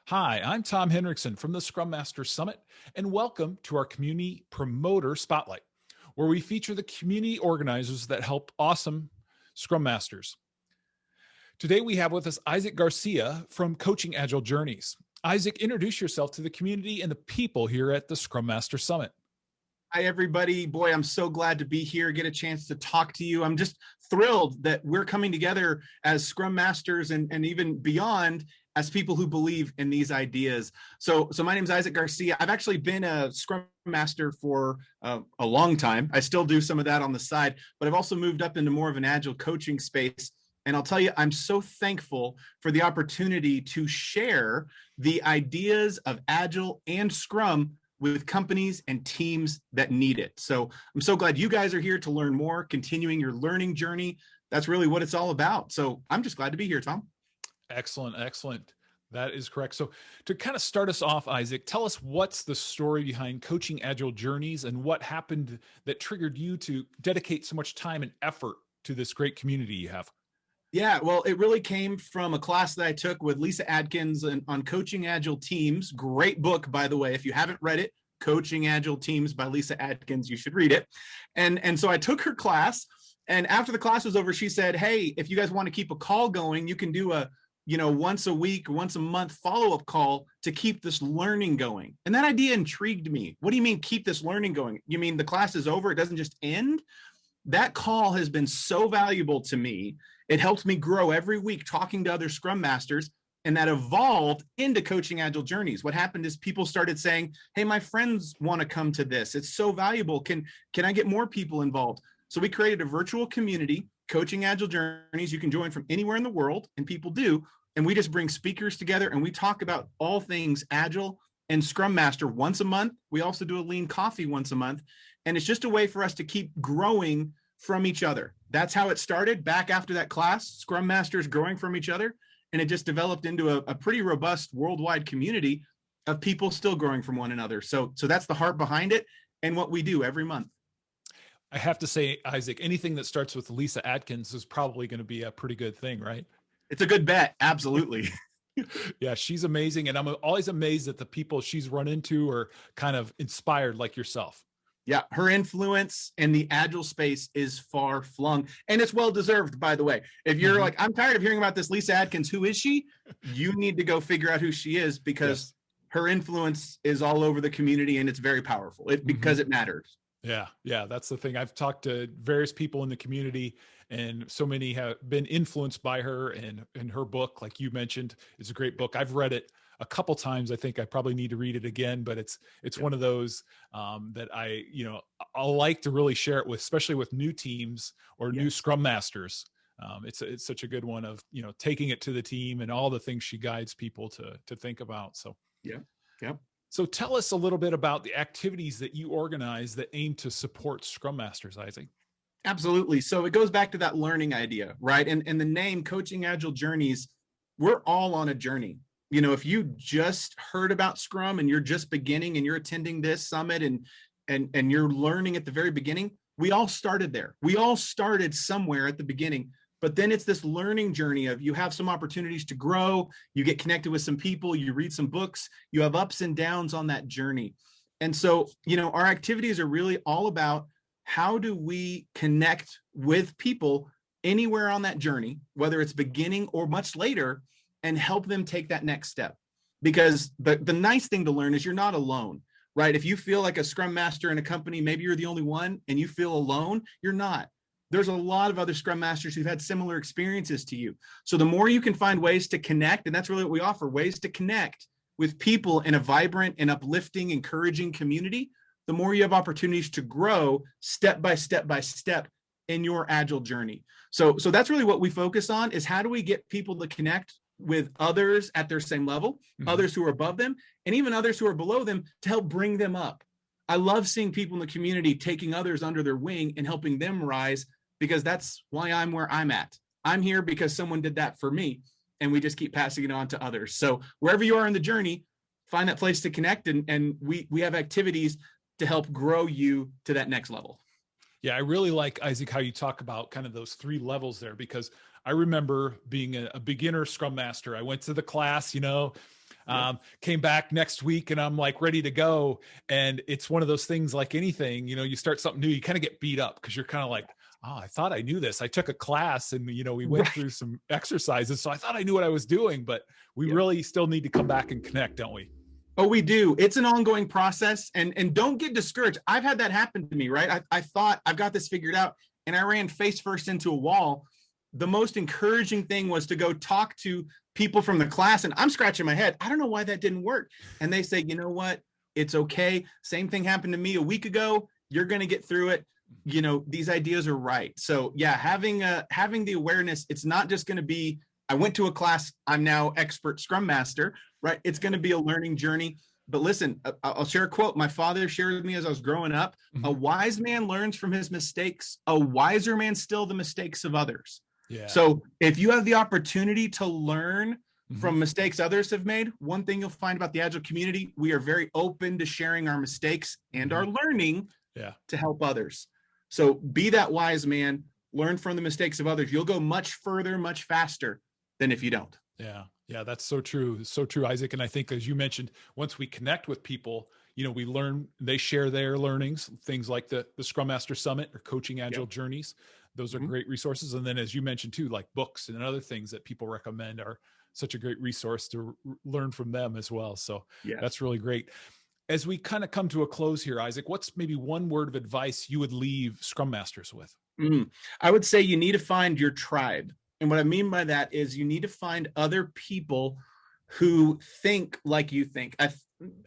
Hi, I'm Tom Henricksen from the Scrum Master Summit, and welcome to our Community Promoter Spotlight, where we feature the community organizers that help awesome Scrum Masters. Today we have with us Isaac Garcia from Coaching Agile Journeys. Isaac, introduce yourself to the community and the people here at the Scrum Master Summit. Hi, everybody. Boy, I'm so glad to be here, get a chance to talk to you. I'm just thrilled that we're coming together as Scrum Masters and even beyond as people who believe in these ideas. So my name is Isaac Garcia. I've actually been a Scrum Master for a long time. I still do some of that on the side, but I've also moved up into more of an Agile coaching space. And I'll tell you, I'm so thankful for the opportunity to share the ideas of Agile and Scrum with companies and teams that need it. So I'm so glad you guys are here to learn more, continuing your learning journey. That's really what it's all about. So I'm just glad to be here, Tom. Excellent, excellent. That is correct. So to kind of start us off, Isaac, tell us what's the story behind Coaching Agile Journeys and what happened that triggered you to dedicate so much time and effort to this great community you have. Yeah, well, it really came from a class that I took with Lisa Adkins on Coaching Agile Teams. Great book, by the way. If you haven't read it, Coaching Agile Teams by Lisa Adkins, you should read it. And so I took her class, and after the class was over, she said, hey, if you guys want to keep a call going, you can do a once a week, once a month follow-up call to keep this learning going. And that idea intrigued me. What do you mean keep this learning going? You mean the class is over, it doesn't just end? That call has been so valuable to me. It helps me grow every week talking to other Scrum Masters, and that evolved into Coaching Agile Journeys. What happened is people started saying, hey, my friends want to come to this. It's so valuable. Can I get more people involved? So we created a virtual community, Coaching Agile Journeys. You can join from anywhere in the world, and people do. And we just bring speakers together, and we talk about all things Agile and Scrum Master once a month. We also do a lean coffee once a month. And it's just a way for us to keep growing from each other. That's how it started back after that class, Scrum Masters growing from each other. And it just developed into a pretty robust worldwide community of people still growing from one another. So that's the heart behind it and what we do every month. I have to say, Isaac, anything that starts with Lisa Adkins is probably going to be a pretty good thing, right? It's a good bet. Absolutely. Yeah, she's amazing. And I'm always amazed at the people she's run into or kind of inspired like yourself. Yeah, her influence in the Agile space is far flung, and it's well-deserved, by the way. If you're like, I'm tired of hearing about this Lisa Adkins, who is she? You need to go figure out who she is, because her influence is all over the community, and it's very powerful because it matters. Yeah, that's the thing. I've talked to various people in the community, and so many have been influenced by her, and her book, like you mentioned, is a great book. I've read it a couple times. I think I probably need to read it again, but it's one of those that I'll like to really share it with, especially with new teams or new Scrum Masters. It's such a good one of, taking it to the team and all the things she guides people to think about. So, yeah. So tell us a little bit about the activities that you organize that aim to support Scrum Masters, Isaac. Absolutely. So it goes back to that learning idea, right? And the name Coaching Agile Journeys, we're all on a journey. If you just heard about Scrum and you're just beginning and you're attending this summit and you're learning at the very beginning, we all started there. We all started somewhere at the beginning, but then it's this learning journey of you have some opportunities to grow, you get connected with some people, you read some books, you have ups and downs on that journey. And so, our activities are really all about how do we connect with people anywhere on that journey, whether it's beginning or much later, and help them take that next step. Because the nice thing to learn is you're not alone, right? If you feel like a Scrum Master in a company, maybe you're the only one and you feel alone, you're not. There's a lot of other Scrum Masters who've had similar experiences to you. So the more you can find ways to connect, and that's really what we offer, ways to connect with people in a vibrant and uplifting, encouraging community, the more you have opportunities to grow step by step by step in your Agile journey. So that's really what we focus on, is how do we get people to connect with others at their same level, others who are above them, and even others who are below them, to help bring them up. I love seeing people in the community taking others under their wing and helping them rise, because that's why I'm where I'm at. I'm here because someone did that for me, and we just keep passing it on to others. So wherever you are in the journey, find that place to connect, and we have activities to help grow you to that next level. Yeah, I really like, Isaac, how you talk about kind of those three levels there, because I remember being a beginner Scrum Master. I went to the class, came back next week and I'm like ready to go. And it's one of those things like anything, you start something new, you kind of get beat up because you're kind of like, oh, I thought I knew this. I took a class and, we went through some exercises. So I thought I knew what I was doing, but we really still need to come back and connect, don't we? Oh, we do. It's an ongoing process, and don't get discouraged. I've had that happen to me, right? I thought I've got this figured out, and I ran face first into a wall. The most encouraging thing was to go talk to people from the class, and I'm scratching my head. I don't know why that didn't work. And they say, you know what? It's okay. Same thing happened to me a week ago. You're going to get through it. These ideas are right. So yeah, having the awareness, it's not just going to be, I went to a class, I'm now expert Scrum Master, right? It's going to be a learning journey. But listen, I'll share a quote my father shared with me as I was growing up. A wise man learns from his mistakes. A wiser man still the mistakes of others. Yeah. So if you have the opportunity to learn from mistakes others have made, one thing you'll find about the Agile community, we are very open to sharing our mistakes and our learning to help others. So be that wise man, learn from the mistakes of others. You'll go much further, much faster than if you don't. Yeah, that's so true. So true, Isaac. And I think, as you mentioned, once we connect with people, we learn, they share their learnings, things like the Scrum Master Summit or Coaching Agile Journeys. Those are great resources. And then, as you mentioned too, like books and other things that people recommend are such a great resource to learn from them as well. So that's really great. As we kind of come to a close here, Isaac, what's maybe one word of advice you would leave Scrum Masters with? I would say you need to find your tribe. And what I mean by that is you need to find other people who think like you think.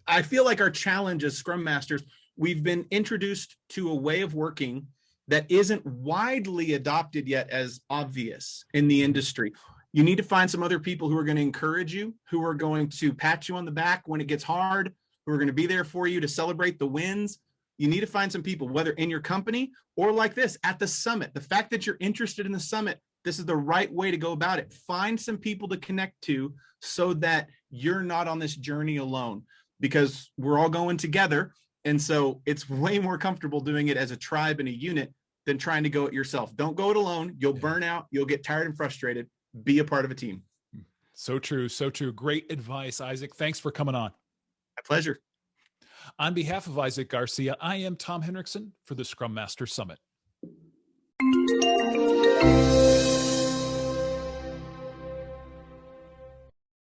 I feel like our challenge as Scrum Masters, we've been introduced to a way of working that isn't widely adopted yet as obvious in the industry. You need to find some other people who are going to encourage you, who are going to pat you on the back when it gets hard, who are going to be there for you to celebrate the wins. You need to find some people, whether in your company or like this at the summit. The fact that you're interested in the summit, this is the right way to go about it. Find some people to connect to so that you're not on this journey alone, because we're all going together. And so it's way more comfortable doing it as a tribe and a unit than trying to go it yourself. Don't go it alone. You'll burn out. You'll get tired and frustrated. Be a part of a team. So true. So true. Great advice, Isaac. Thanks for coming on. My pleasure. On behalf of Isaac Garcia, I am Tom Henricksen for the Scrum Master Summit.